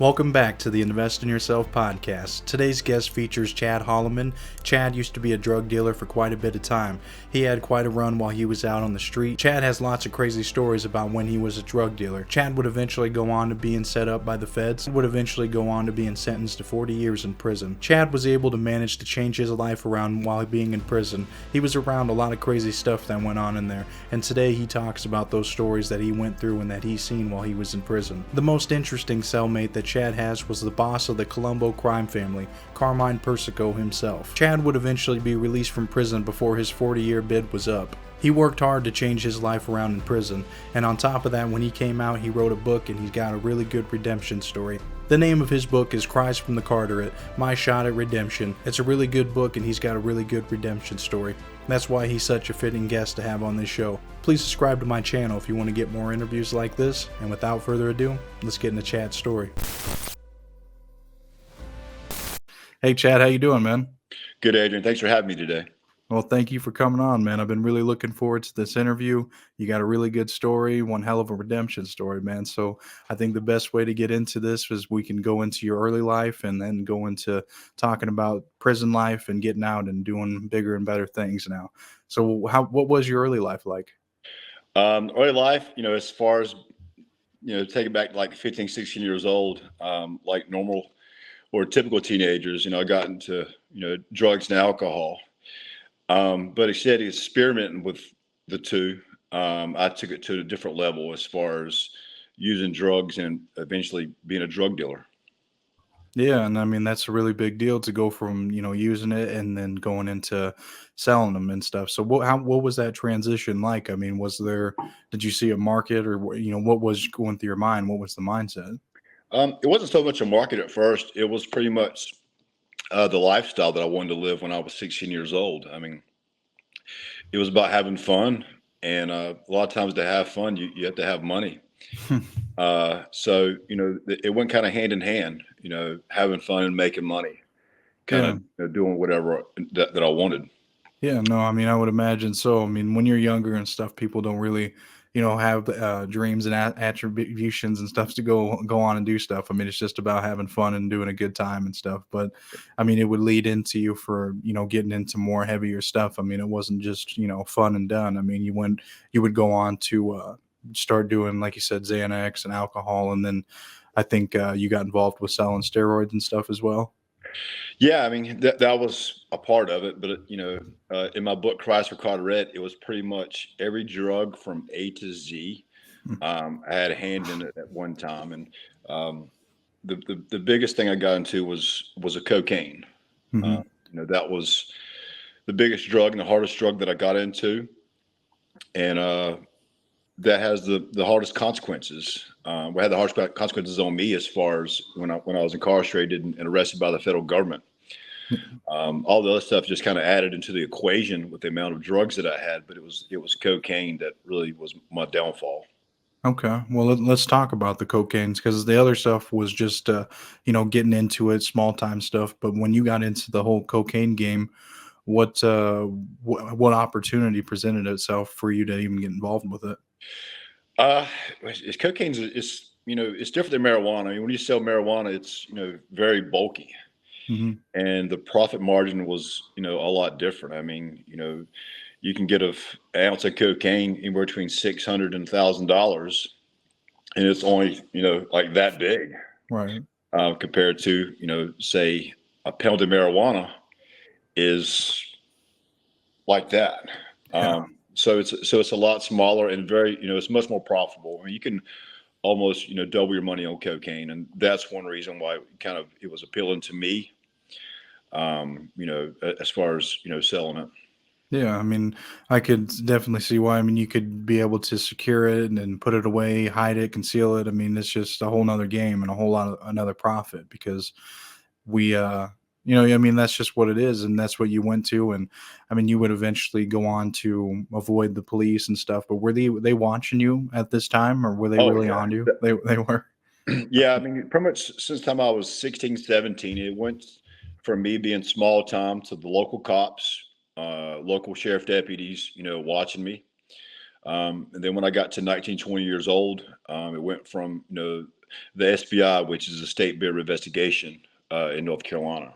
Welcome back to the Invest in Yourself podcast. Today's guest features Chad Hollamon. Chad used to be a drug dealer for quite a bit of time. He had quite a run while he was out on the street. Chad has lots of crazy stories about when he was a drug dealer. Chad would eventually go on to being set up by the feds, would eventually go on to being sentenced to 40 years in prison. Chad was able to manage to change his life around while being in prison. He was around a lot of crazy stuff that went on in there, and today he talks about those stories that he went through and that he's seen while he was in prison. The most interesting cellmate that Chad has was the boss of the Colombo crime family, Carmine Persico himself. Chad would eventually be released from prison before his 40-year bid was up. He worked hard to change his life around in prison, and on top of that, when he came out, he wrote a book and he's got a really good redemption story. The name of his book is Cries from the Carteret, My Shot at Redemption. It's a really good book and he's got a really good redemption story. That's why he's such a fitting guest to have on this show. Please subscribe to my channel if you want to get more interviews like this, and without further ado, let's get into Chad's story. Hey Chad, how you doing, man? Good, Adrian. Thanks for having me today. Well, thank you for coming on, man. I've been really looking forward to this interview. You got a really good story, one hell of a redemption story, man. So I think the best way to get into this is we can go into your early life and then go into talking about prison life and getting out and doing bigger and better things now. So what was your early life like? Early life, as far as, take it back to like 15, 16 years old, like normal or typical teenagers, I got into, drugs and alcohol. But instead of experimenting with the two, I took it to a different level as far as using drugs and eventually being a drug dealer. Yeah, and I mean that's a really big deal to go from, using it and then going into selling them and stuff. So what was that transition like? I mean, did you see a market, or what was going through your mind? What was the mindset? It wasn't so much a market at first. It was pretty much the lifestyle that I wanted to live when I was 16 years old. I mean, it was about having fun. And a lot of times to have fun, you have to have money. So, it went kind of hand in hand, having fun and making money, kind of doing whatever that I wanted. Yeah, no, I mean, I would imagine so. I mean, when you're younger and stuff, people don't really, have dreams and attributions and stuff to go on and do stuff. I mean, it's just about having fun and doing a good time and stuff. But I mean, it would lead into you for, getting into more heavier stuff. I mean, it wasn't just, fun and done. I mean, you would go on to start doing, like you said, Xanax and alcohol. And then I think you got involved with selling steroids and stuff as well. Yeah, I mean that was a part of it, but in my book Cries for Carteret, it was pretty much every drug from A to Z. I had a hand in it at one time, and the biggest thing I got into was a cocaine. That was the biggest drug and the hardest drug that I got into, and that has the hardest consequences. We had the hardest consequences on me as far as when I was incarcerated and arrested by the federal government. All the other stuff just kind of added into the equation with the amount of drugs that I had, but it was cocaine that really was my downfall. Okay, well let's talk about the cocaines, because the other stuff was just getting into it, small time stuff. But when you got into the whole cocaine game, what opportunity presented itself for you to even get involved with it? Cocaine's it's different than marijuana. I mean, when you sell marijuana, it's very bulky, and the profit margin was a lot different. I mean, you can get an ounce of cocaine anywhere between $600 and $1,000, and it's only like that big, right? Compared to say a pound of marijuana is like that. Yeah. So it's a lot smaller and very it's much more profitable. I mean, you can almost double your money on cocaine, and that's one reason why it was appealing to me. As far as selling it. Yeah, I mean, I could definitely see why. I mean, you could be able to secure it and then put it away, hide it, conceal it. I mean, it's just a whole nother game and a whole lot of another profit, because I mean, that's just what it is, and that's what you went to. And I mean, you would eventually go on to avoid the police and stuff. But were they watching you at this time, or were they really on you? They were. Yeah, I mean, pretty much since the time I was 16, 17, it went from me being small time to the local cops, local sheriff deputies, watching me. And then when I got to 19, 20 years old, it went from, the SBI, which is the State Bureau of Investigation in North Carolina.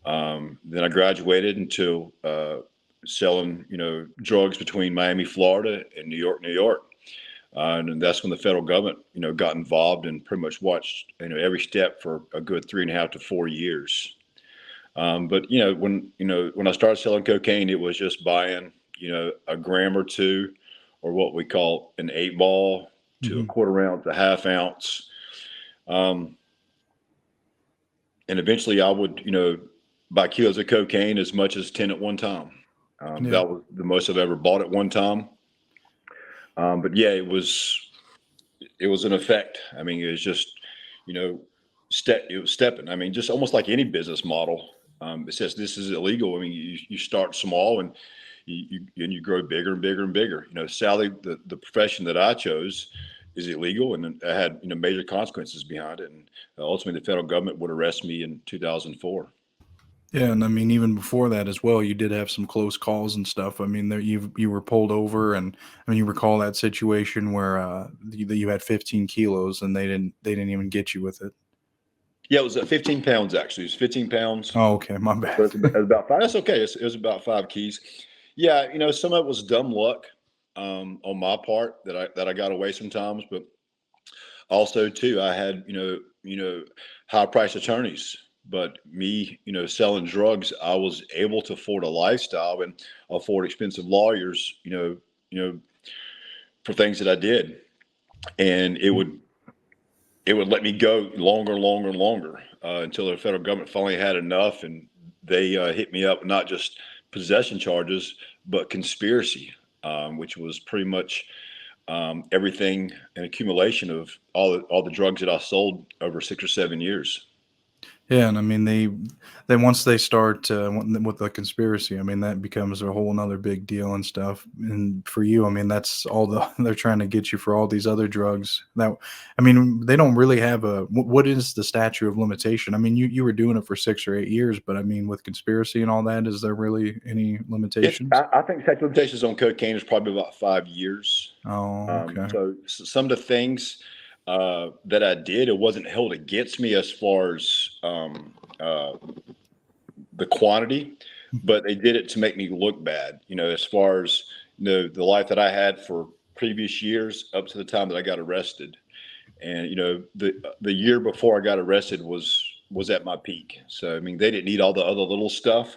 Then I graduated into selling, drugs between Miami, Florida, and New York, New York. And that's when the federal government, got involved and pretty much watched, every step for a good 3.5 to 4 years. But when I started selling cocaine, it was just buying, a gram or two, or what we call an 8-ball to a quarter ounce, a half ounce. And eventually I would, buy kilos of cocaine, as much as 10 at one time. That was the most I've ever bought at one time. But yeah, it was an effect. I mean, it was just, it was stepping. I mean, just almost like any business model. It says this is illegal. I mean, you start small and you grow bigger and bigger and bigger. Sadly, the profession that I chose is illegal, and it had major consequences behind it. And ultimately, the federal government would arrest me in 2004. Yeah, and I mean, even before that as well, you did have some close calls and stuff. I mean, there you were pulled over, and I mean, you recall that situation where you had 15 kilos, and they didn't even get you with it. Yeah, it was 15 pounds actually. It was 15 pounds. Oh, okay, my bad. But it was about 5. That's okay. It was about 5 keys. Yeah, some of it was dumb luck on my part that I got away sometimes, but also too, I had high priced attorneys. But me, selling drugs, I was able to afford a lifestyle and afford expensive lawyers, for things that I did, and it would let me go longer, longer, and longer until the federal government finally had enough, and they hit me up, not just possession charges, but conspiracy, which was pretty much everything, an accumulation of all the drugs that I sold over 6 or 7 years. Yeah, and I mean they once they start with the conspiracy, I mean that becomes a whole another big deal and stuff. And for you, I mean that's all they're trying to get you for all these other drugs. That I mean they don't really have what is the statute of limitation? I mean you were doing it for 6 or 8 years, but I mean with conspiracy and all that, is there really any limitations? I think statute of limitations on cocaine is probably about 5 years. Oh, okay. So some of the things that I did, it wasn't held against me as far as the quantity, but they did it to make me look bad. As far as the life that I had for previous years up to the time that I got arrested, and the year before I got arrested was at my peak. So I mean, they didn't need all the other little stuff,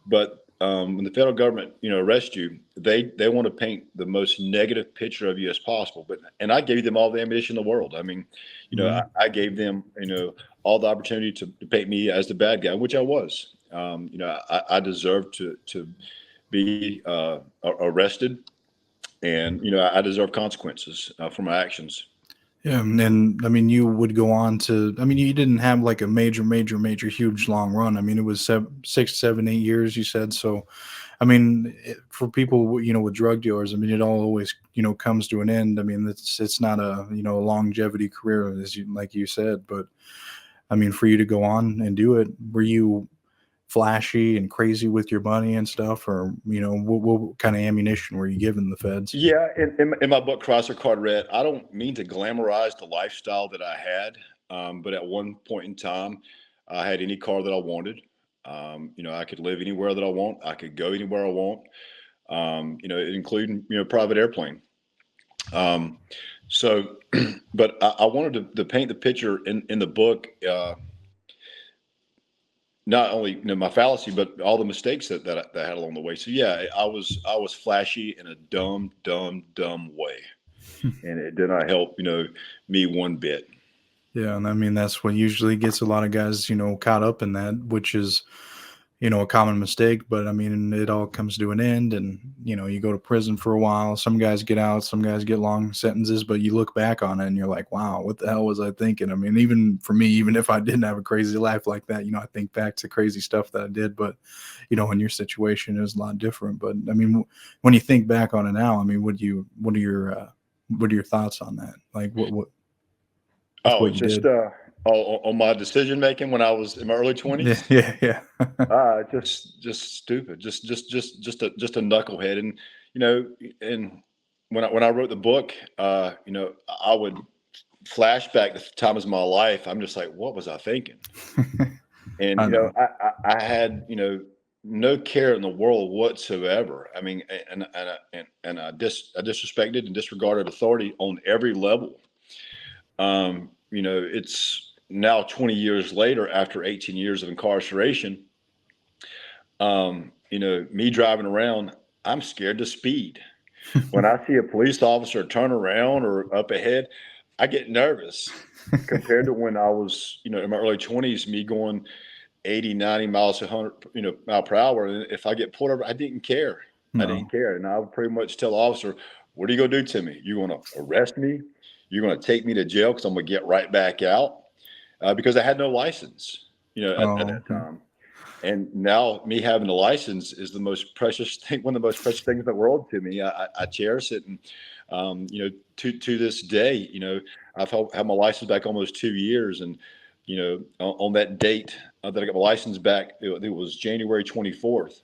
but when the federal government, arrests you, they want to paint the most negative picture of you as possible. And I gave them all the ammunition in the world. I mean, I gave them, all the opportunity to paint me as the bad guy, which I was. I deserved to be arrested, and I deserve consequences for my actions. Yeah, and I mean, you would go on to. I mean, you didn't have like a major, huge, long run. I mean, it was 6, 7, 8 years. You said so. I mean, for people, with drug dealers, I mean, it all always, comes to an end. I mean, it's not a a longevity career, like you said. But I mean, for you to go on and do it, were you flashy and crazy with your money and stuff, or what kind of ammunition were you giving the feds? Yeah, in my book, Chrysler Carteret, I don't mean to glamorize the lifestyle that I had, but at one point in time, I had any car that I wanted. I could live anywhere that I want. I could go anywhere I want, including, private airplane. So, but I wanted to paint the picture in the book, not only my fallacy, but all the mistakes that I had along the way. So yeah, I was flashy in a dumb way, and it did not help me one bit. Yeah, and I mean that's what usually gets a lot of guys, caught up in that, which is, a common mistake. But I mean, it all comes to an end, and you go to prison for a while. Some guys get out, some guys get long sentences, but you look back on it and you're like, wow, what the hell was I thinking? I mean, even for me, even if I didn't have a crazy life like that, I think back to crazy stuff that I did. But in your situation, it was a lot different. But I mean, when you think back on it now, I mean, what are your thoughts on that? Like what Oh, what you just did? on my decision making when I was in my early Yeah, 20s. yeah. Just stupid, just a knucklehead, and and when I wrote the book, I would flashback to times of my life, I'm just like, what was I thinking? And, I know. I had, no care in the world whatsoever. I mean, and I disrespected and disregarded authority on every level. It's now 20 years later, after 18 years of incarceration, me driving around, I'm scared to speed. When I see a police officer turn around or up ahead, I get nervous compared to when I was, in my early 20s, me going 80, 90 miles to 100, mile per hour. And if I get pulled over, I didn't care. I No. didn't care. And I would pretty much tell the officer, what are you going to do to me? You're going to arrest me? You're going to take me to jail because I'm going to get right back out? Because I had no license, at that time. And now me having a license is the most precious thing, one of the most precious things in the world to me. I cherish it. And, to this day, I've had my license back almost 2 years. And, on that date that I got my license back, it was January 24th.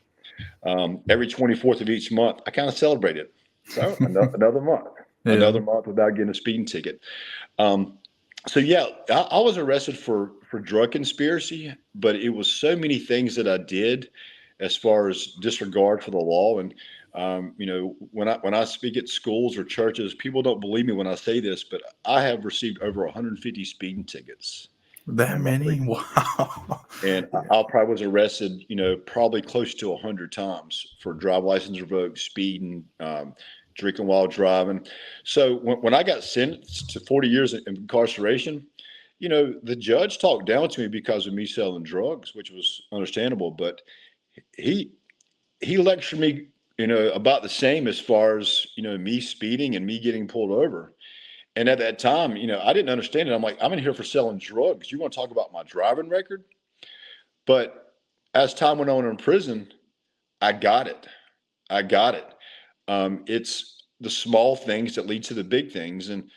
Every 24th of each month, I kind of celebrate it. So another month, Yeah. another month without getting a speeding ticket. So yeah, I was arrested for drug conspiracy, but it was so many things that I did as far as disregard for the law. And when I speak at schools or churches, people don't believe me when I say this, but I have received over 150 speeding tickets. That many? Wow. And I probably was arrested, probably close to 100 times for drive license revoked, speeding, drinking while driving. So when I got sentenced to 40 years in incarceration, the judge talked down to me because of me selling drugs, which was understandable. But he lectured me, about the same as far as, me speeding and me getting pulled over. And at that time, I didn't understand it. I'm like, I'm in here for selling drugs. You want to talk about my driving record? But as time went on in prison, I got it. I got it. It's the small things that lead to the big things. And,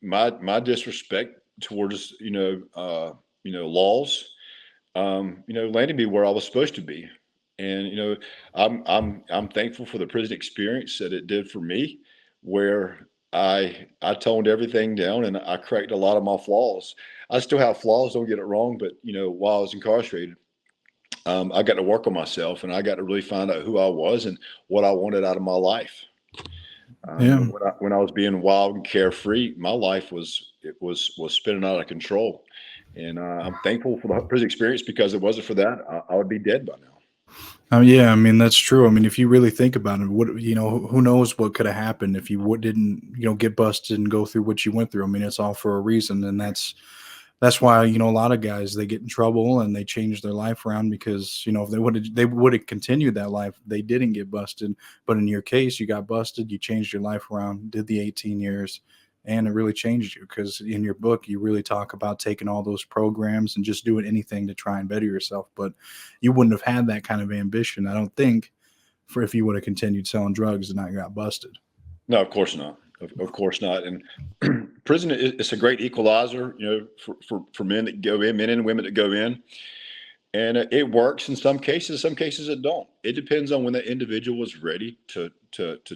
my disrespect towards, laws, landed me where I was supposed to be. And, I'm thankful for the prison experience that it did for me, where I toned everything down and I corrected a lot of my flaws. I still have flaws, don't get it wrong, but while I was incarcerated, I got to work on myself and I got to really find out who I was and what I wanted out of my life. Yeah. When I was being wild and carefree, my life was spinning out of control. And I'm thankful for the prison experience, because if it wasn't for that, I would be dead by now. Yeah, I mean that's true. I mean, if you really think about it, what who knows what could have happened if you didn't get busted and go through what you went through. I mean, it's all for a reason, and that's why a lot of guys, they get in trouble and they change their life around because if they would have continued that life, they didn't get busted. But in your case, you got busted, you changed your life around, did the 18 years, and it really changed you because in your book you really talk about taking all those programs and just doing anything to try and better yourself. But you wouldn't have had that kind of ambition, I don't think, for if you would have continued selling drugs and not got busted. No, of course not. Of course not. And prison is a great equalizer, for men that go in, men and women that go in. And it works in some cases. Some cases it don't. It depends on when the individual is ready to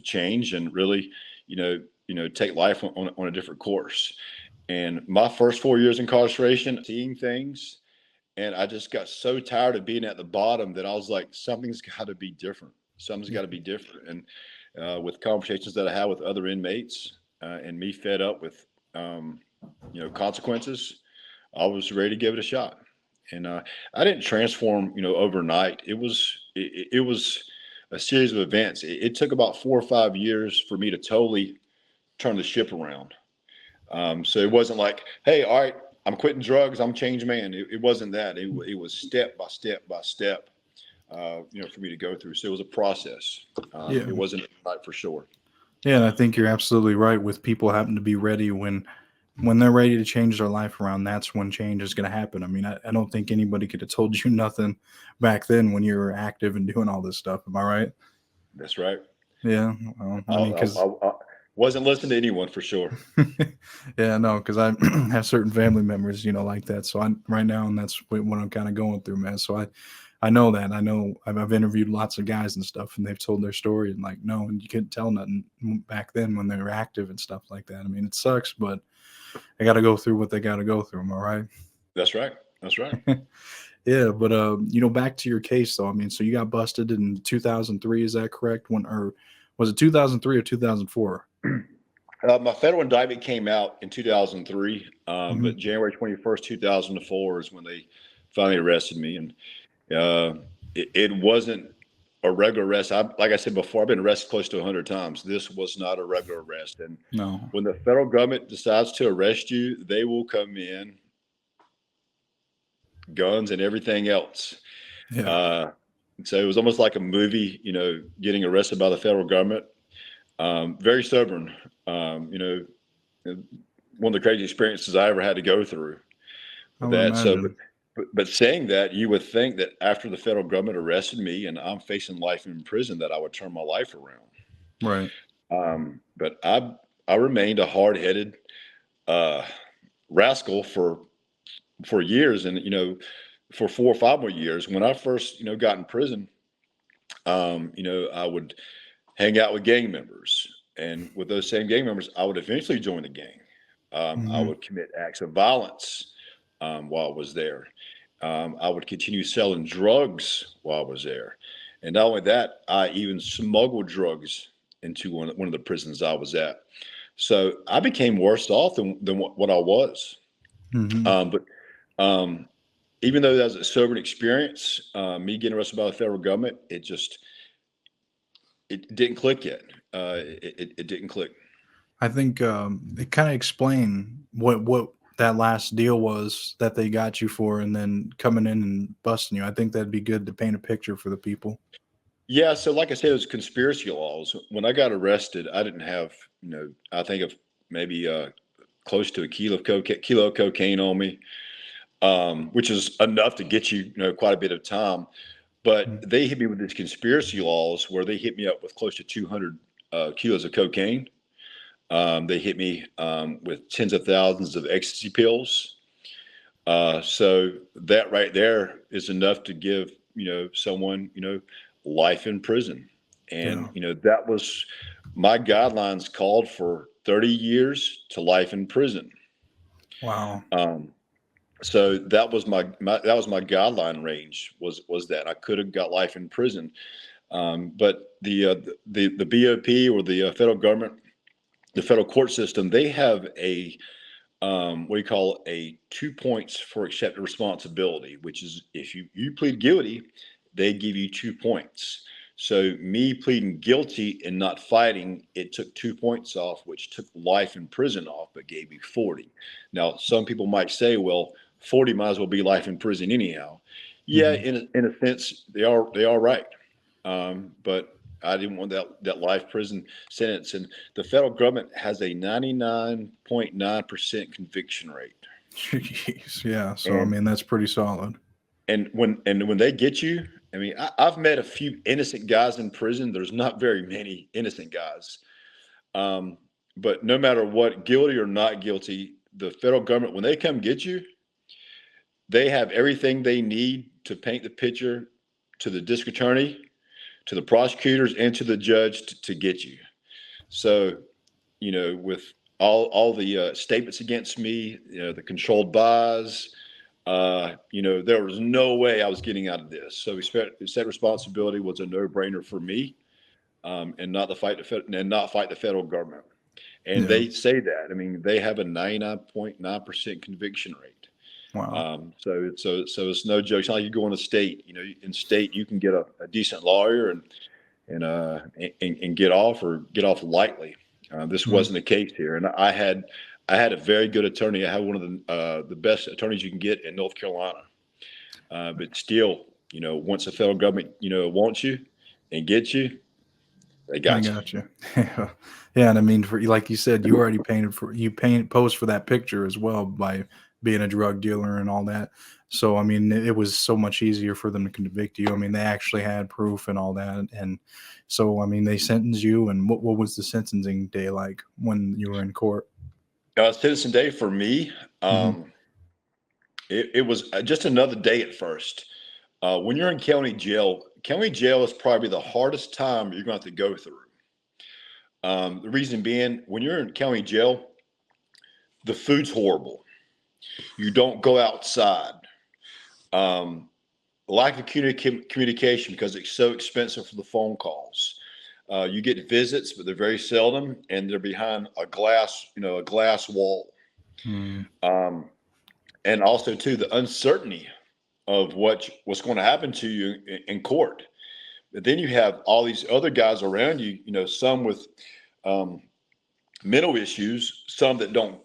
change and really, take life on a different course. And my first 4 years incarceration, seeing things, and I just got so tired of being at the bottom that I was like, something's got to be different. Something's got to be different. And with conversations that I had with other inmates, and me fed up with, consequences, I was ready to give it a shot. And I didn't transform, overnight. It was a series of events. It took about 4 or 5 years for me to totally turn the ship around. So it wasn't like, hey, all right, I'm quitting drugs, I'm a changed man. It wasn't that. It was step by step by step, for me to go through. So it was a process. Yeah. It wasn't overnight for sure. Yeah, and I think you're absolutely right with people having to be ready when they're ready to change their life around. That's when change is going to happen. I mean, I don't think anybody could have told you nothing back then when you were active and doing all this stuff. Am I right? That's right. Yeah. Well, I mean, because I wasn't listening to anyone for sure. yeah, no, because I have certain family members, like that. So right now, and that's what I'm kind of going through, man. So I know that. I know I've interviewed lots of guys and stuff, and they've told their story, and like, no, and you couldn't tell nothing back then when they were active and stuff like that. I mean, it sucks, but they got to go through what they got to go through. Am I right? That's right. That's right. Yeah, but back to your case though. I mean, so you got busted in 2003, is that correct? Or was it 2003 or 2004? My federal indictment came out in 2003, Mm-hmm. but January 21st, 2004 is when they finally arrested me. And it wasn't a regular arrest. Like I said before, I've been arrested close to 100 times. This was not a regular arrest. And No. when the federal government decides to arrest you, they will come in, guns and everything else. Yeah. So it was almost like a movie, getting arrested by the federal government. Very stubborn. One of the crazy experiences I ever had to go through I with would that. So, imagine. but saying that, you would think that after the federal government arrested me and I'm facing life in prison, that I would turn my life around. Right. But I remained a hard-headed rascal for years, and for 4 or 5 more years. When I first got in prison, I would hang out with gang members, and with those same gang members, I would eventually join the gang. I Mm-hmm. would commit acts of violence while I was there. I would continue selling drugs while I was there. And not only that, I even smuggled drugs into one of the prisons I was at. So I became worse off than what I was. Mm-hmm. But even though that was a sobering experience, me getting arrested by the federal government, it didn't click yet. It didn't click. I think it kind of explain what that last deal was that they got you for, and then coming in and busting you. I think that'd be good to paint a picture for the people. Yeah, so like I said, it was conspiracy laws. When I got arrested, I didn't have, I think of maybe close to a kilo of cocaine on me, which is enough to get you, quite a bit of time. But Mm. they hit me with these conspiracy laws where they hit me up with close to 200 kilos of cocaine. They hit me with tens of thousands of ecstasy pills. So that right there is enough to give, someone, life in prison. And, Yeah. that was my guidelines called for 30 years to life in prison. Wow. Um, so that was that was my guideline range was that I could have got life in prison. But the BOP or the federal government, the federal court system, they have a what do you call a 2 points for accepted responsibility, which is if you plead guilty, they give you 2 points. So me pleading guilty and not fighting, it took 2 points off, which took life in prison off, but gave me 40. Now, some people might say, well, 40 might as well be life in prison anyhow. Yeah, Hmm. in a sense, they are right. But I didn't want that life prison sentence. And the federal government has a 99.9% conviction rate. Jeez. Yeah. So I And mean, that's pretty solid. when they get you, I mean, I've met a few innocent guys in prison. There's not very many innocent guys. Um, but no matter what, guilty or not guilty, the federal government, when they come get you, they have everything they need to paint the picture to the district attorney, to the prosecutors, and to the judge to get you. So, with all the statements against me, the controlled buys, there was no way I was getting out of this. So we said responsibility was a no-brainer for me, and not fight the federal government. And Yeah. they say that. I mean, they have a 99.9% conviction rate. Wow. So it's no joke. It's not like you go in a state. In state you can get a decent lawyer and get off lightly. This Mm. wasn't the case here, and I had a very good attorney. I had one of the best attorneys you can get in North Carolina. But still, once the federal government wants you and gets you, they I got you. got you. Yeah. Yeah, and I mean, for like you said, you already posed for that picture as well by being a drug dealer and all that. So I mean, it was so much easier for them to convict you. I mean, they actually had proof and all that, and so I mean, they sentenced you. And what was the sentencing day like when you were in court? Citizen Day for me, Hmm. it was just another day at first. When you're in county jail is probably the hardest time you're going to have to go through. The reason being, when you're in county jail, the food's horrible. You don't go outside. Um, Lack of communication because it's so expensive for the phone calls. You get visits, but they're very seldom, and they're behind a glass wall. Hmm. And also, too, the uncertainty of what's going to happen to you in court. But then you have all these other guys around you. Some with um, mental issues, some that don't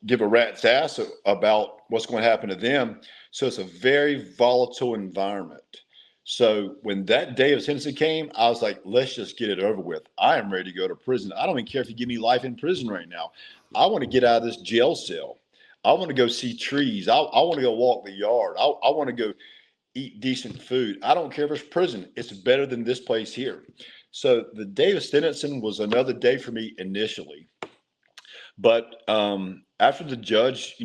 give a rat's ass about what's going to happen to them. So it's a very volatile environment. So when that day of sentencing came, I was like, let's just get it over with. I am ready to go to prison. I don't even care if you give me life in prison right now. I want to get out of this jail cell. I want to go see trees. I want to go walk the yard. I want to go eat decent food. I don't care if it's prison. It's better than this place here. So the day of sentencing was another day for me initially. But after the judge,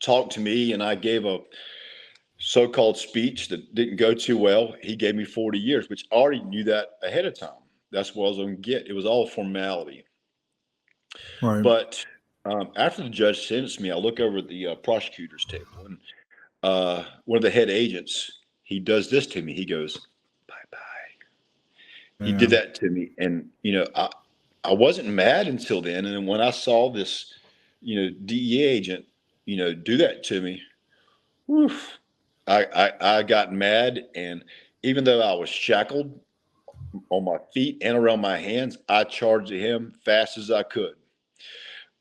talked to me and I gave a so-called speech that didn't go too well, he gave me 40 years, which I already knew that ahead of time. That's what I was going to get. It was all formality. Right. But after the judge sentenced me, I look over at the prosecutor's table, and one of the head agents, he does this to me. He goes, bye-bye. He did Yeah. that to me. And, I wasn't mad until then. And then when I saw this, DEA agent, do that to me, whew, I got mad. And even though I was shackled on my feet and around my hands, I charged at him fast as I could.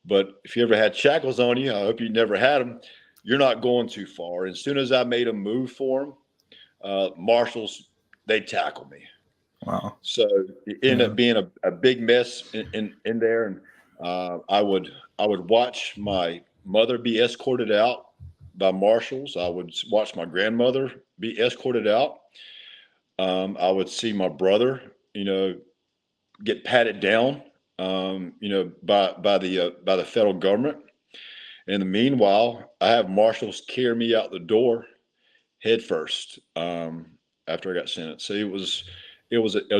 But if you ever had shackles on you, I hope you never had them. You're not going too far. And as soon as I made a move for him, marshals, they tackled me. Wow. So it ended Yeah. up being a big mess in there. And I would watch my mother be escorted out by marshals. I would watch my grandmother be escorted out. I would see my brother, get patted down, by the federal government. In the meanwhile, I have marshals carry me out the door head first, after I got sentenced. So it was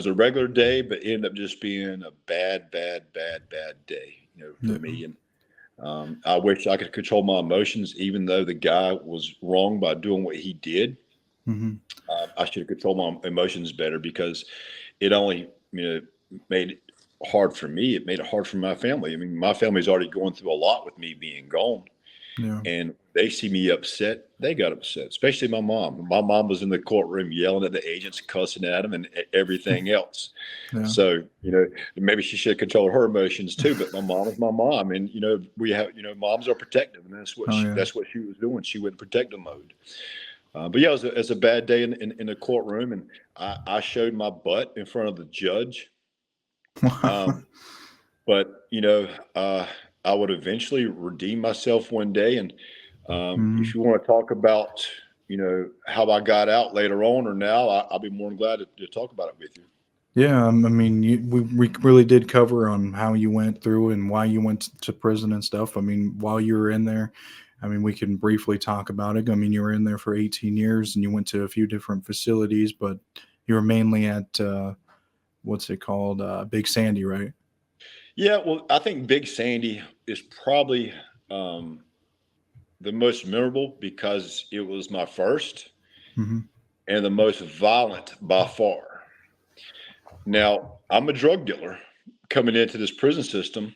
a regular day, but it ended up just being a bad, bad, bad, bad day, for Yeah. me. And I wish I could control my emotions, even though the guy was wrong by doing what he did. Hmm. I should have controlled my emotions better because it only, made it hard for me. It made it hard for my family. I mean, my family's already going through a lot with me being gone. Yeah. And they see me upset, they got upset, especially my mom. My mom was in the courtroom yelling at the agents, cussing at them, and everything else. Yeah. So, maybe she should control her emotions too. But my mom is my mom, and we have, moms are protective, and that's what Oh she, yeah. that's what she was doing. She went in protective mode. But yeah, it was a bad day in the courtroom, and I showed my butt in front of the judge. Wow. Um, but I would eventually redeem myself one day. And if Hmm. you want to talk about how I got out later on or now, I'll be more than glad to talk about it with you. Yeah. I mean, we really did cover on how you went through and why you went to prison and stuff. I mean, while you were in there, I mean, we can briefly talk about it. I mean, you were in there for 18 years and you went to a few different facilities, but you were mainly at what's it called, Big Sandy, right? Yeah, well, I think Big Sandy is probably um, the most memorable because it was my first Hmm. and the most violent by far. Now, I'm a drug dealer coming into this prison system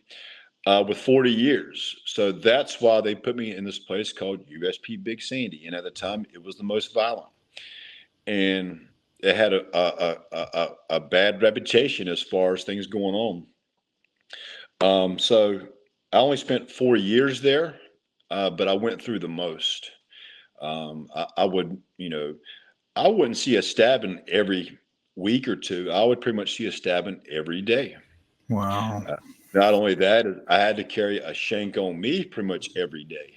with 40 years. So that's why they put me in this place called USP Big Sandy. And at the time, it was the most violent. And it had a bad reputation as far as things going on. So I only spent 4 years there, but I went through the most. I would, I wouldn't see a stabbing every week or two. I would pretty much see a stabbing every day. Wow. Uh, Not only that, I had to carry a shank on me pretty much every day.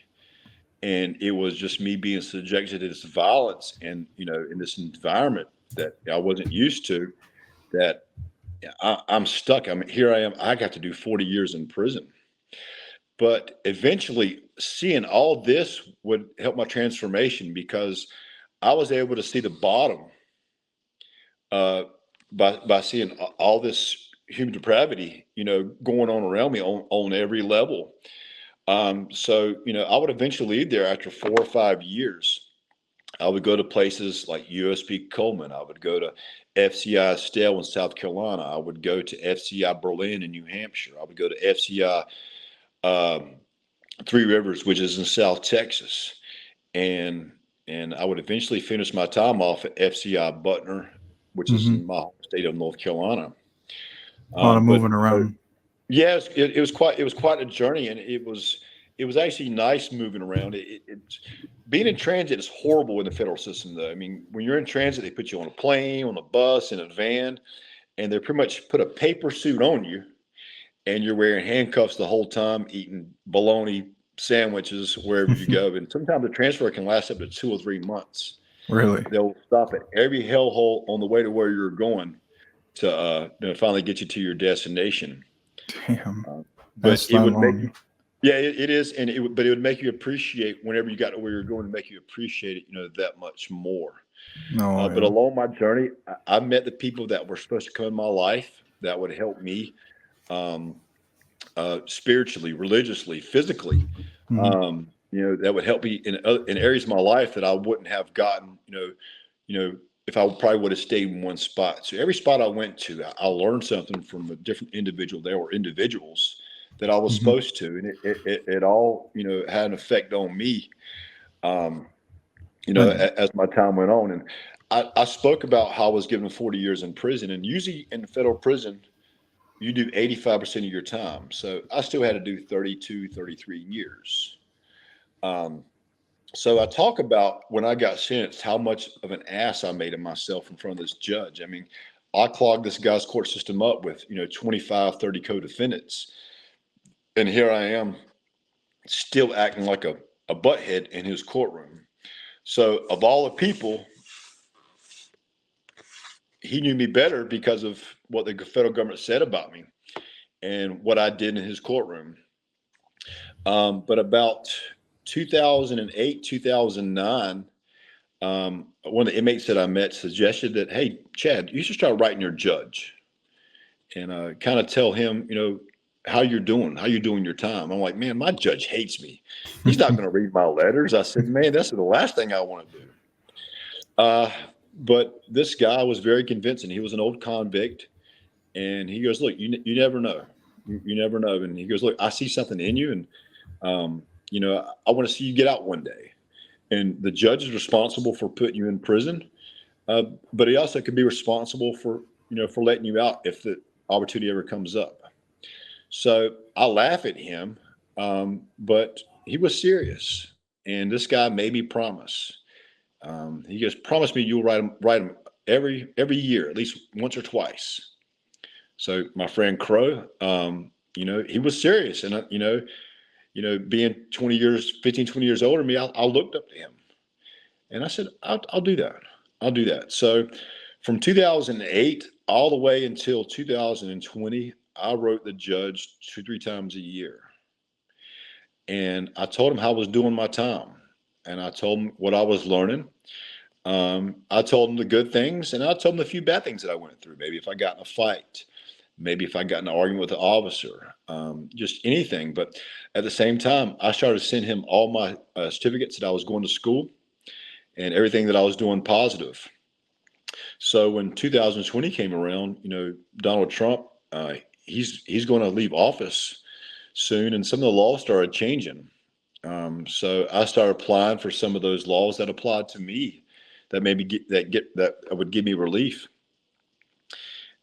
And it was just me being subjected to this violence and, in this environment that I wasn't used to, that I'm stuck. I mean, here I am. I got to do 40 years in prison. But eventually, seeing all this would help my transformation because I was able to see the bottom by seeing all this human depravity, going on around me on every level. So, I would eventually leave there after 4 or 5 years. I would go to places like USB Coleman. I would go to FCI Stale in South Carolina. I would go to FCI Berlin in New Hampshire. I would go to FCI um, Three Rivers, which is in South Texas. And I would eventually finish my time off at FCI Butner, which is Hmm. in my home state of North Carolina. A lot of But moving around. yes, it was quite a journey, and it was actually nice moving around. Being in transit is horrible in the federal system, though. I mean, when you're in transit, they put you on a plane, on a bus, in a van, and they pretty much put a paper suit on you, and you're wearing handcuffs the whole time, eating bologna sandwiches wherever you go. And sometimes the transfer can last up to 2 or 3 months. Really? They'll stop at every hellhole on the way to where you're going to finally get you to your destination. Damn. But That's it that would make you, long. yeah, it is, and but it would make you appreciate whenever you got to where you're going to make you appreciate it, that much more. No, But yeah. along my journey, I met the people that were supposed to come in my life that would help me um, spiritually, religiously, physically. Hmm. That would help me in areas of my life that I wouldn't have gotten. If I probably would have stayed in one spot. So every spot I went to, I learned something from a different individual there or individuals that I was Hmm. supposed to, and it all had an effect on me. Um, And as my time went on, and I spoke about how I was given 40 years in prison, and usually in federal prison you do 85% of your time. So I still had to do 32, 33 years. Um, so I talk about when I got sentenced, how much of an ass I made of myself in front of this judge. I mean, I clogged this guy's court system up with, 25, 30 co-defendants. And here I am still acting like a butthead in his courtroom. So of all the people, he knew me better because of what the federal government said about me and what I did in his courtroom. But about 2008, 2009, one of the inmates that I met suggested that, hey, Chad, you should start writing your judge and kind of tell him, how you're doing your time. I'm like, man, my judge hates me. He's not going to read my letters. I said, man, that's the last thing I want to do. Uh, but this guy was very convincing. He was an old convict. And he goes, look, you never know. You never know. And he goes, look, I see something in you. And I want to see you get out one day. And the judge is responsible for putting you in prison, but he also could be responsible for letting you out if the opportunity ever comes up. So I laugh at him, but he was serious. And this guy made me promise. He goes, promise me you'll write him every year, at least once or twice. So my friend Crow, he was serious, and being 20 years, 15, 20 years older than me, I looked up to him. And I said, I'll do that. I'll do that. So from 2008 all the way until 2020, I wrote the judge 2, 3 times a year. And I told him how I was doing my time. And I told him what I was learning. I told him the good things, and I told him the few bad things that I went through. Maybe if I got in a fight, maybe if I got in an argument with an officer, just anything. But at the same time, I started to send him all my certificates that I was going to school and everything that I was doing positive. So when 2020 came around, Donald Trump, he's going to leave office soon, and some of the laws started changing. So I started applying for some of those laws that applied to me, that maybe that would give me relief.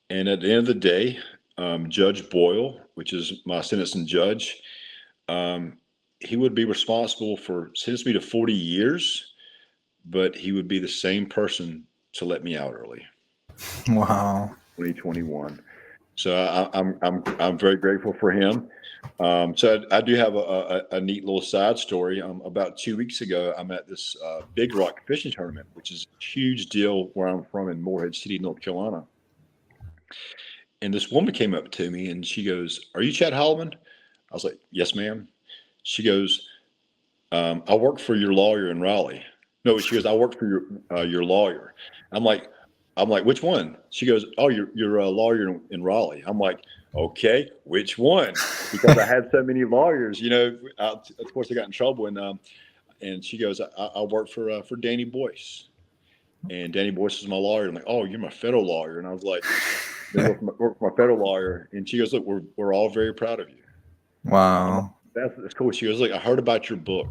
And at the end of the day, Judge Boyle, which is my sentencing judge, um, he would be responsible for sentencing me to 40 years, but he would be the same person to let me out early, wow. 2021. So I'm very grateful for him. So I do have a neat little side story. About 2 weeks ago, I'm at this Big Rock fishing tournament, which is a huge deal where I'm from in Morehead City, North Carolina. And this woman came up to me and she goes, "Are you Chad Hollamon?" I was like, "Yes, ma'am." She goes, I work for your lawyer in Raleigh. No, she goes, I work for your lawyer. I'm like, which one? She goes, oh, you're a lawyer in Raleigh. I'm like, okay, which one? Because I had so many lawyers, of course I got in trouble and she goes, I work for Danny Boyce. And Danny Boyce is my lawyer. I'm like, oh, you're my federal lawyer. And I was like, they work for my federal lawyer. And she goes, look, we're all very proud of you. I'm like, Wow. that's cool. She goes, look, I heard about your book.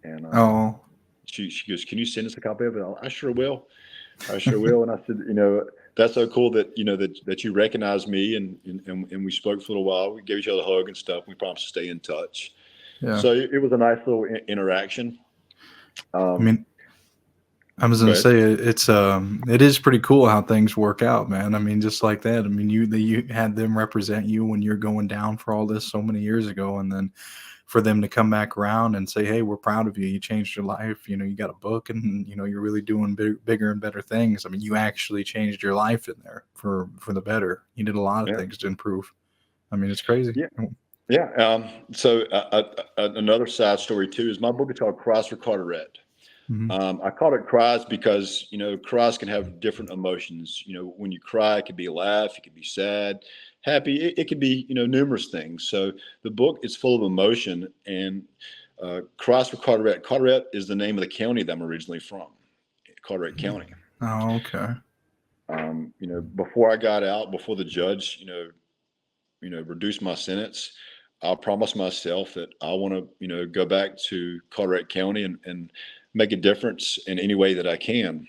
And Oh, she goes, can you send us a copy of it? I sure will. I sure will. And I said, that's so cool that, that you recognize me and we spoke for a little while. We gave each other a hug and stuff. We promised to stay in touch. yeah. So it was a nice little interaction. I mean, I was Go gonna ahead. say it is pretty cool how things work out, man. I mean, just like that. I mean, you had them represent you when you're going down for all this so many years ago, and then for them to come back around and say, "Hey, we're proud of you. You changed your life. You got a book, and you're really doing bigger and better things." I mean, you actually changed your life in there for the better. You did a lot of Yeah. things to improve. I mean, it's crazy. Yeah. Yeah. So another side story too is my book is called Cries for Carteret. Mm-hmm. I called it cries because cries can have different emotions. When you cry, it could be a laugh, it could be sad, happy. It could be numerous things. So the book is full of emotion. And Cries for Carteret. Carteret is the name of the county that I'm originally from, Carteret County. Oh, okay. Before I got out, before the judge, reduced my sentence, I promised myself that I want to, go back to Carteret County and make a difference in any way that I can.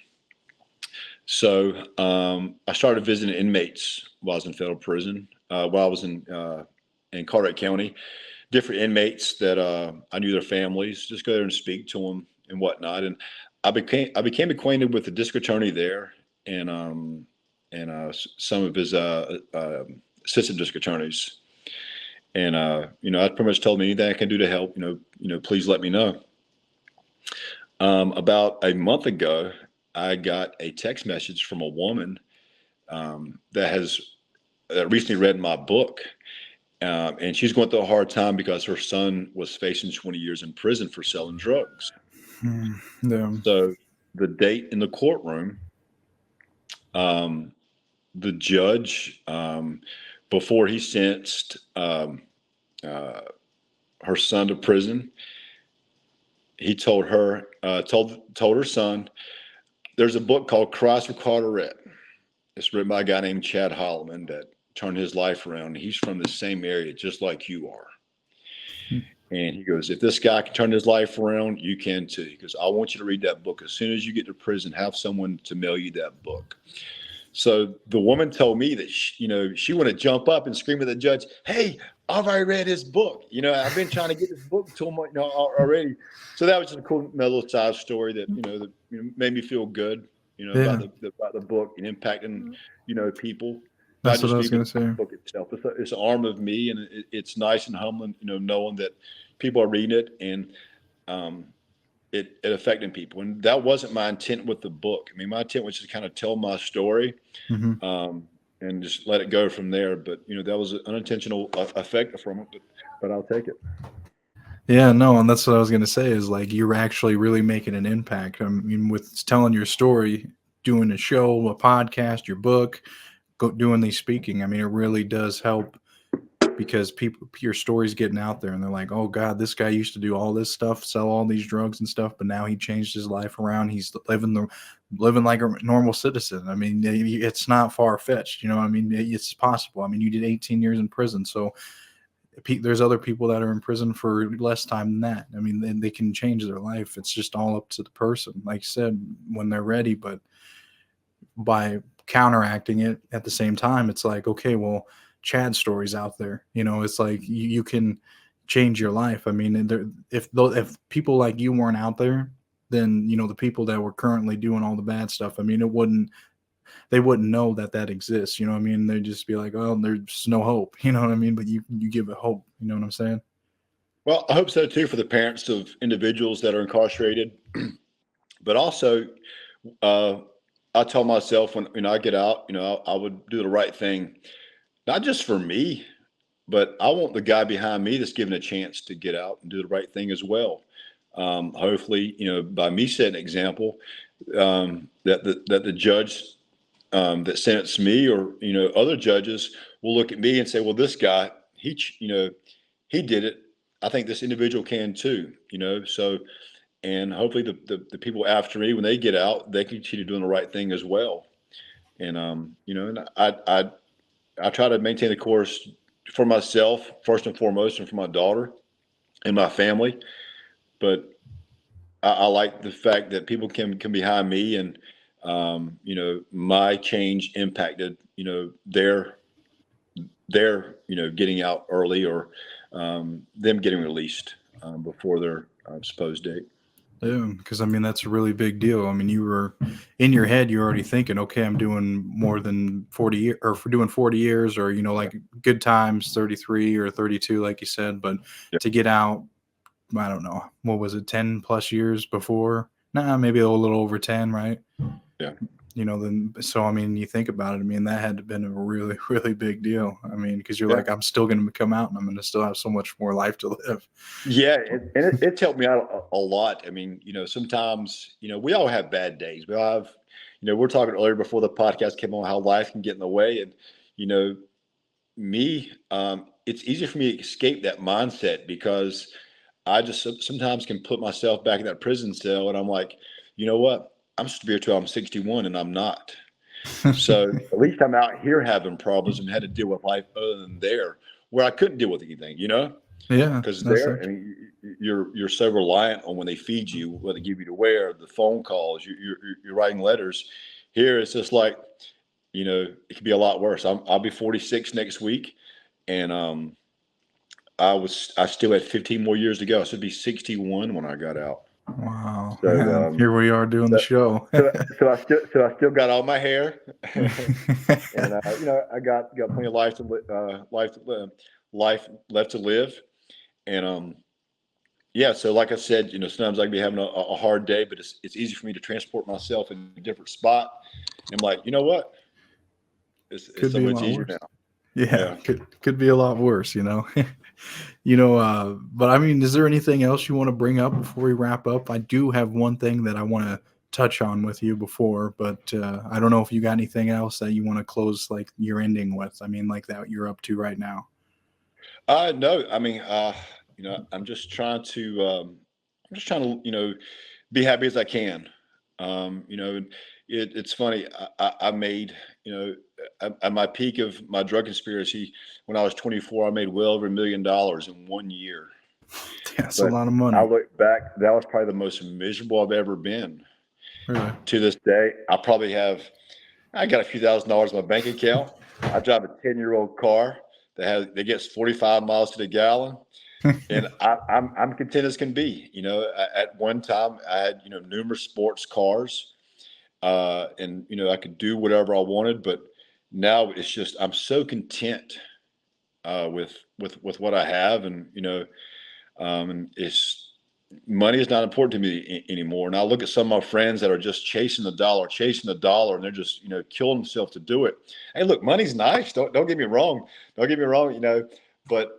So I started visiting inmates while I was in federal prison, while I was in Carteret County, different inmates that I knew their families, just go there and speak to them and whatnot. And I became acquainted with the district attorney there and some of his assistant district attorneys. And I pretty much told them anything I can do to help. Please let me know. About a month ago, I got a text message from a woman that recently read my book, and she's going through a hard time because her son was facing 20 years in prison for selling drugs. Yeah. So the date in the courtroom, um, the judge, before he sentenced uh, her son to prison, he told her son, there's a book called Cries for Carteret. It's written by a guy named Chad Hollamon that turned his life around. He's from the same area, just like you are. And he goes, if this guy can turn his life around, you can too. He goes, I want you to read that book. As soon as you get to prison, have someone to mail you that book. So the woman told me that she wanted to jump up and scream at the judge, "Hey, I've already read his book. I've been trying to get this book to him, already." So that was just a cool little side story that made me feel good, Yeah. about the book and impacting people, not That's what just I me, was but gonna the say. book itself. It's an arm of me, and it's nice and humbling, knowing that people are reading it and um, it affecting people. And that wasn't my intent with the book. I mean, my intent was to kind of tell my story Mm-hmm. um, and just let it go from there. But that was an unintentional effect from it. But I'll take it. Yeah, no, and that's what I was gonna say is like you're actually really making an impact. I mean, with telling your story, doing a show, a podcast, your book, doing these speaking. I mean, it really does help because your story's getting out there, and they're like, "Oh God, this guy used to do all this stuff, sell all these drugs and stuff, but now he changed his life around. He's living like a normal citizen." I mean, it's not far fetched. I mean, it's possible. I mean, you did 18 years in prison, so there's other people that are in prison for less time than that. I mean, they can change their life. It's just all up to the person, like you said, when they're ready. But by counteracting it at the same time, it's like, okay, well, Chad's story's out there. It's like you can change your life. I mean, if people like you weren't out there, then the people that were currently doing all the bad stuff, I mean, they wouldn't know that exists. You know what I mean? They'd just be like, oh, there's no hope. You know what I mean? But you give it hope. You know what I'm saying? Well, I hope so too for the parents of individuals that are incarcerated. But also, uh, I tell myself when I get out, I would do the right thing, not just for me, but I want the guy behind me that's given a chance to get out and do the right thing as well. Hopefully, by me setting an example, that the judge that sentenced me, or other judges, will look at me and say, well, this guy, he did it. I think this individual can too. So, and hopefully the people after me, when they get out, they continue doing the right thing as well. And and I try to maintain the course for myself first and foremost, and for my daughter and my family. But I like the fact that people can come behind me, and my change impacted their getting out early, or them getting released before their supposed date. Yeah, because I mean that's a really big deal. I mean, you were in your head, you're already thinking, okay, I'm doing more than 40 years, or for doing 40 years, or like good times, 33 or 32, like you said. But Yeah. to get out, I don't know, what was it, 10 plus years before? Nah, maybe a little over 10, right? Yeah. Then so I mean, you think about it. I mean, that had to have been a really, really big deal. I mean, because you're Yeah. like, I'm still going to come out, and I'm going to still have so much more life to live. Yeah, it's helped me out a lot. I mean, sometimes, we all have bad days. We all have, we're talking earlier before the podcast came on, how life can get in the way. And, me, it's easier for me to escape that mindset, because I just sometimes can put myself back in that prison cell, and I'm like, you know what? I'm supposed to be here till I'm 61, and I'm not. So at least I'm out here having problems and had to deal with life other than there, where I couldn't deal with anything, Yeah, because that's there, I it. mean, you're so reliant on when they feed you, what they give you to wear, the phone calls, you're writing letters. Here, it's just like, it could be a lot worse. I'll be 46 next week, and I still had 15 more years to go. I should be 61 when I got out. Wow. So, And here we are doing the so, show. so I still got all my hair, and I got plenty of life left to live, and yeah. So like I said, sometimes I can be having a hard day, but it's easy for me to transport myself in a different spot. And I'm like, you know what? It's Could so be a much lot easier worse. now. Yeah, Yeah. could be a lot worse, but I mean, is there anything else you want to bring up before we wrap up? I do have one thing that I want to touch on with you before, but I don't know if you got anything else that you want to close like your ending with. I mean, like that you're up to right now. No, I mean, I'm just trying to, be happy as I can. It's funny. I made, at my peak of my drug conspiracy, when I was 24, I made well over $1 million in 1 year. That's a But lot of I money. look back, that was probably the most miserable I've ever been. Really? To this day, I got a few $1,000s in my bank account. I drive a 10-year-old car that gets 45 miles to the gallon. And I'm content as can be. At one time I had numerous sports cars, and I could do whatever I wanted. But now it's just I'm so content with what I have, and and it's money is not important to me anymore. And I look at some of my friends that are just chasing the dollar, and they're just killing themselves to do it. Hey, look, money's nice. Don't get me wrong. Don't get me wrong. But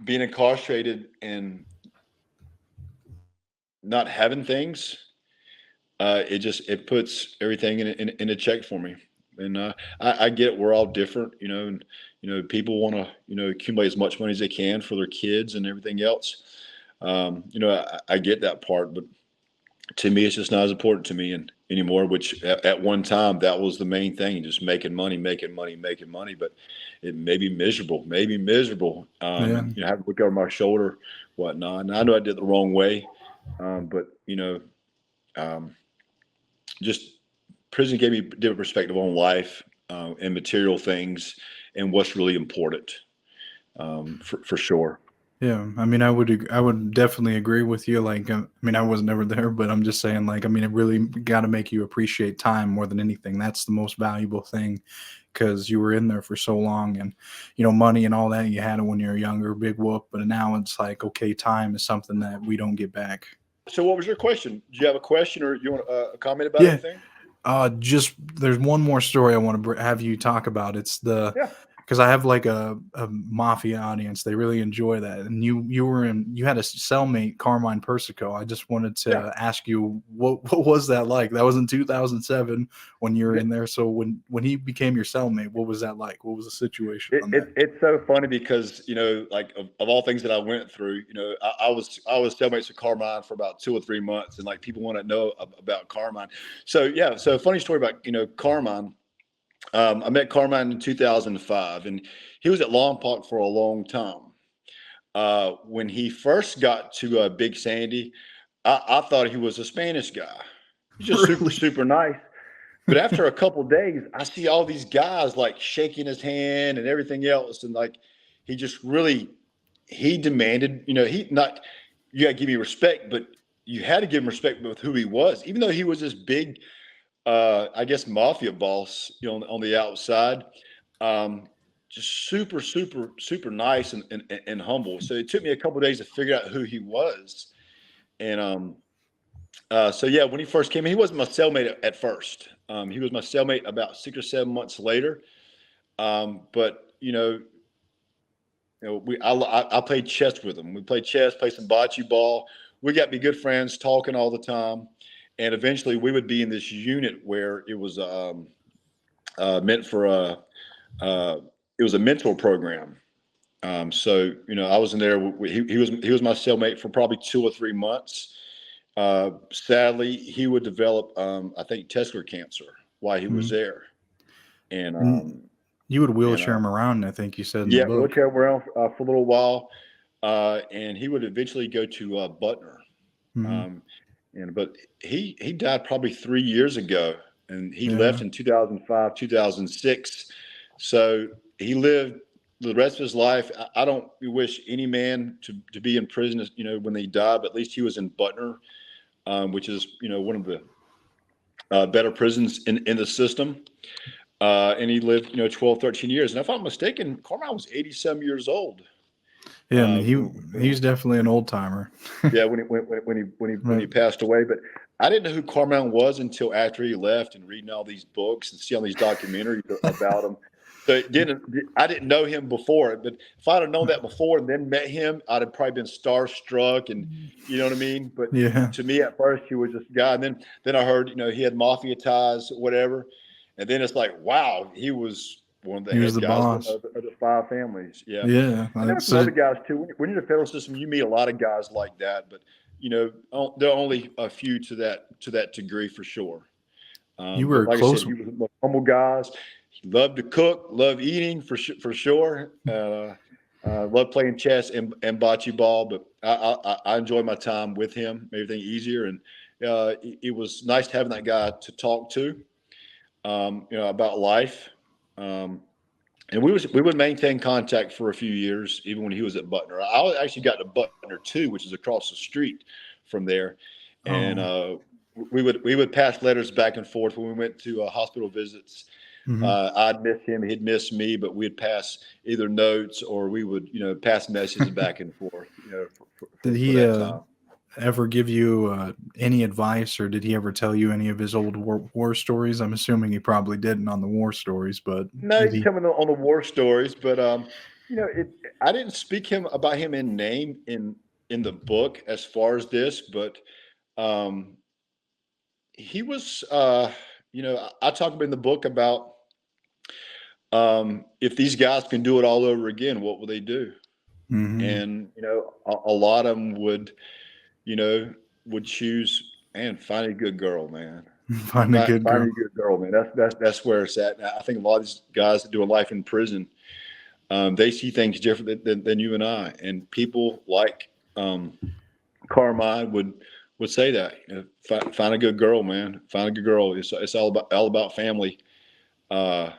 being incarcerated and not having things, it puts everything in a check for me. And I get we're all different, and people want to accumulate as much money as they can for their kids and everything else. I get that part, but to me, it's just not as important to me anymore. Which at one time that was the main thing, just making money, making money, making money. But it may be miserable, Yeah. and have to look over my shoulder, whatnot. And I know I did it the wrong way, but um, just prison gave me a different perspective on life, and material things, and what's really important, for sure. Yeah, I mean, I would definitely agree with you. Like, I mean, I was never there, but I'm just saying, like, I mean, it really got to make you appreciate time more than anything. That's the most valuable thing, because you were in there for so long, and money and all that you had it when you were younger, big whoop. But now it's like, okay, time is something that we don't get back. So, what was your question? Do you have a question, or you want a comment about Yeah, anything? just there's one more story I want to have you talk about. It's the Yeah. because I have like a mafia audience. They really enjoy that. And you had a cellmate, Carmine Persico. I just wanted Yeah. to ask you what was that like? That was in 2007 when you were in there. So when he became your cellmate, what was that like? What was the situation on that? It's so funny because like of all things that I went through, I was cellmates with Carmine for about 2 or 3 months, and like people want to know about Carmine. So yeah, so funny story about Carmine. I met Carmine in 2005, and he was at Long Park for a long time. When he first got to Big Sandy, I thought he was a Spanish guy. He's just super, Really? super nice. But after a couple of days, I see all these guys like shaking his hand and everything else, and like he just really he demanded, he not you got to give me respect, but you had to give him respect with who he was, even though he was this big, I guess, mafia boss, on the outside. Um, just super, super, super nice and humble. So it took me a couple of days to figure out who he was, and so yeah, when he first came in, he wasn't my cellmate at first. He was my cellmate about 6 or 7 months later. But I played chess with him. We played chess, played some bocce ball. We got to be good friends, talking all the time. And eventually, we would be in this unit where it was meant for it was a mentor program. So I was in there. He was my cellmate for probably 2 or 3 months. Sadly, he would develop, I think, testicular cancer while he was Mhm. there, and And you would and wheelchair him around, I think you said in the yeah, book. wheelchair around for a little while, and he would eventually go to Butner, Hmm. um, but he died probably 3 years ago, and he left Yeah. in 2005, 2006, so he lived the rest of his life. I don't wish any man to be in prison, when they die, but at least he was in Butner, which is one of the better prisons in the system. And he lived 12, 13 years. And if I'm not mistaken, Carmine was 80 some years old. Yeah, I mean he's When, definitely an old timer. yeah, when he But passed away. But I didn't know who Carmine was until after he left, and reading all these books and seeing all these documentaries about him. So I didn't know him before, but if I'd have known that before and then met him, I'd have probably been starstruck, and you know what I mean. But yeah, to me, at first, he was just a guy, and then I heard he had mafia ties, whatever, and then it's like, wow, he was one of the he was head the guys of boss. the five families. Yeah. Yeah, And there were some so other guys too. When you're in the federal system, you meet a lot of guys like that, but there are only a few to that degree for sure. you But were like I said, close. he was one of the humble guys. He loved to cook, loved eating for sure. Loved playing chess and bocce ball. But I enjoyed my time with him, made everything easier, and it was nice having that guy to talk to, about life. Um, and we would maintain contact for a few years, even when he was at Butner. I actually got to Butner too, which is across the street from there, and Oh, we would pass letters back and forth when we went to hospital visits. hmm. I'd miss him, he'd miss me, but we'd pass either notes or we would pass messages back and forth, Did for he that time. ever give you any advice, or did he ever tell you any of his old war stories? I'm assuming he probably didn't on the war stories, but No, did you can he? tell me on the war stories, but I didn't speak him about him in name in the book as far as this, but um, he was. I talk about in the book about if these guys can do it all over again, what will they do? Hmm. And a lot of them you know, would choose and find a good girl, man. Find a good Find girl. a good girl, man. That's where it's at. And I think a lot of these guys that do a life in prison, they see things different than you and I. And people like Carmine would say that. Find a good girl, man. Find a good girl. It's all about family, uh,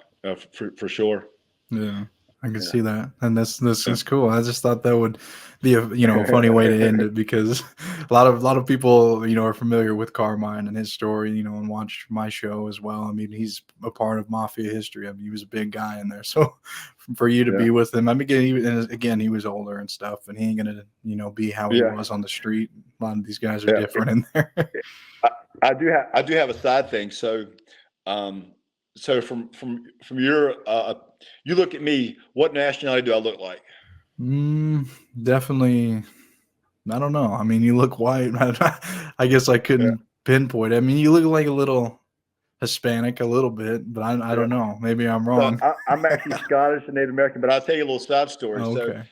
for sure. Yeah, I can Yeah. see that, and this Yeah. is cool. I just thought that would be a funny way to end it because a lot of people are familiar with Carmine and his story, and watch my show as well. I mean, he's a part of mafia history. I mean, he was a big guy in there, so for you to Yeah. be with him, I mean, again, he was older and stuff, and he ain't gonna be how he Yeah. was on the street. A lot of these guys are Yeah. different in there. I do have a side thing. So, um, so from your you look at me, what nationality do I look like? Definitely. I don't know. I mean, you look white. I guess I Yeah, couldn't pinpoint. I mean, you look like a little Hispanic, a little bit, but I yeah. don't know. Maybe I'm So wrong. I'm actually Scottish and Native American, but I'll tell you a little side story. Oh, So okay.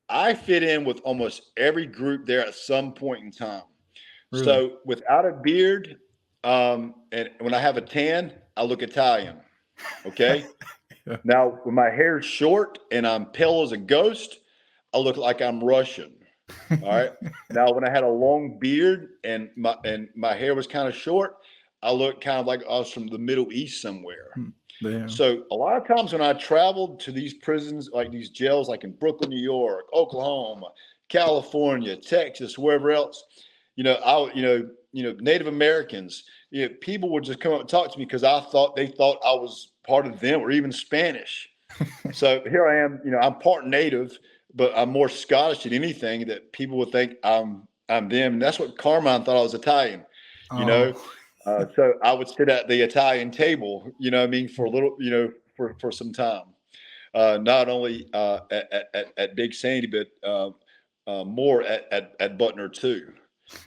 I fit in with almost every group there at some point in time. Really? So without a beard, and when I have a tan, I look Italian. Okay. Yeah. Now when my hair's short and I'm pale as a ghost, I look like I'm Russian. All right. Now when I had a long beard and my hair was kind of short, I looked kind of like I was from the Middle East somewhere. Damn. So a lot of times when I traveled to these prisons, like these jails, like in Brooklyn, New York, Oklahoma, California, Texas, wherever else, Native Americans, people would just come up and talk to me because they thought I was part of them or even Spanish. So here I am, I'm part Native, but I'm more Scottish than anything that people would think I'm them. And that's what Carmine thought I was Italian, you know. Oh, So I would sit at the Italian table, I mean, for a little, for some time. Not only at Big Sandy, but more at Butner too.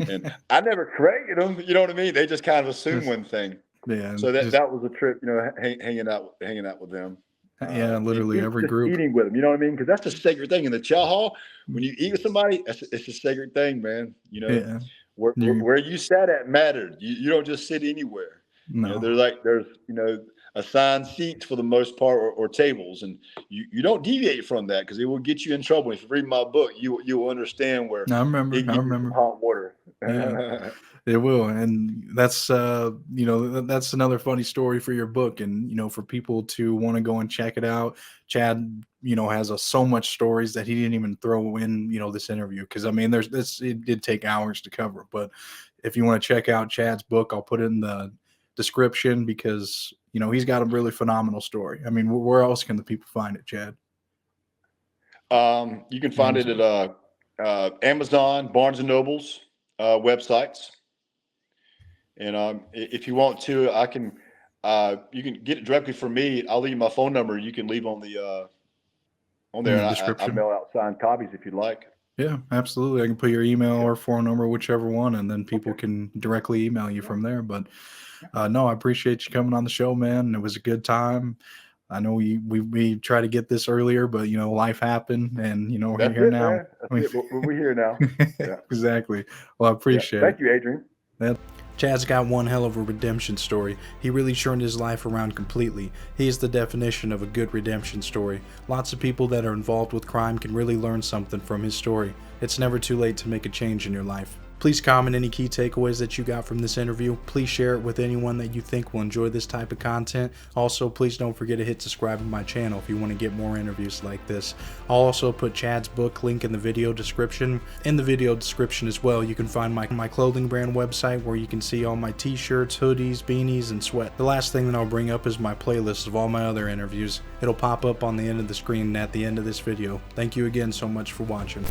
And I never corrected them. You know what I mean? They just kind of assume just one thing. yeah, So that just that was a trip, hanging out with them. yeah, literally every Just group. eating with them, you know what I mean? Because that's a sacred thing in the chow hall. When you eat with somebody, it's a sacred thing, man. Yeah. Where you sat at mattered. You don't just sit anywhere. No. There's assigned seats for the most part, or tables, and you don't deviate from that because it will get you in trouble. If you read my book, you will understand where I remember. it I gives you some remember. hot water. Yeah. It will, and that's that's another funny story for your book, and for people to want to go and check it out. Chad, has so much stories that he didn't even throw in, this interview because I mean, it did take hours to cover. But if you want to check out Chad's book, I'll put it in the description because he's got a really phenomenal story. I mean, where else can the people find it, Chad? You can find it Amazon. at Amazon, Barnes and Nobles websites. And if you want to, I can. You can get it directly from me. I'll leave my phone number. You can leave on In there. the I description. mail out signed copies if you'd like. Yeah, absolutely. I can put your email Yeah. or phone number, whichever one, and then people Okay. can directly email you Yeah. from there. But no, I appreciate you coming on the show, man. It was a good time. I know we tried to get this earlier, but life happened, and we're That's here it, now. man. I That's mean, it. We're here now. Yeah. exactly. Well, I Yeah. appreciate it. Thank you, Adrian. Yeah. Chad's got one hell of a redemption story. He really turned his life around completely. He is the definition of a good redemption story. Lots of people that are involved with crime can really learn something from his story. It's never too late to make a change in your life. Please comment any key takeaways that you got from this interview. Please share it with anyone that you think will enjoy this type of content. Also, please don't forget to hit subscribe to my channel if you want to get more interviews like this. I'll also put Chad's book link in the video description. In the video description as well, you can find my clothing brand website where you can see all my t-shirts, hoodies, beanies, and sweat. The last thing that I'll bring up is my playlist of all my other interviews. It'll pop up on the end of the screen at the end of this video. Thank you again so much for watching.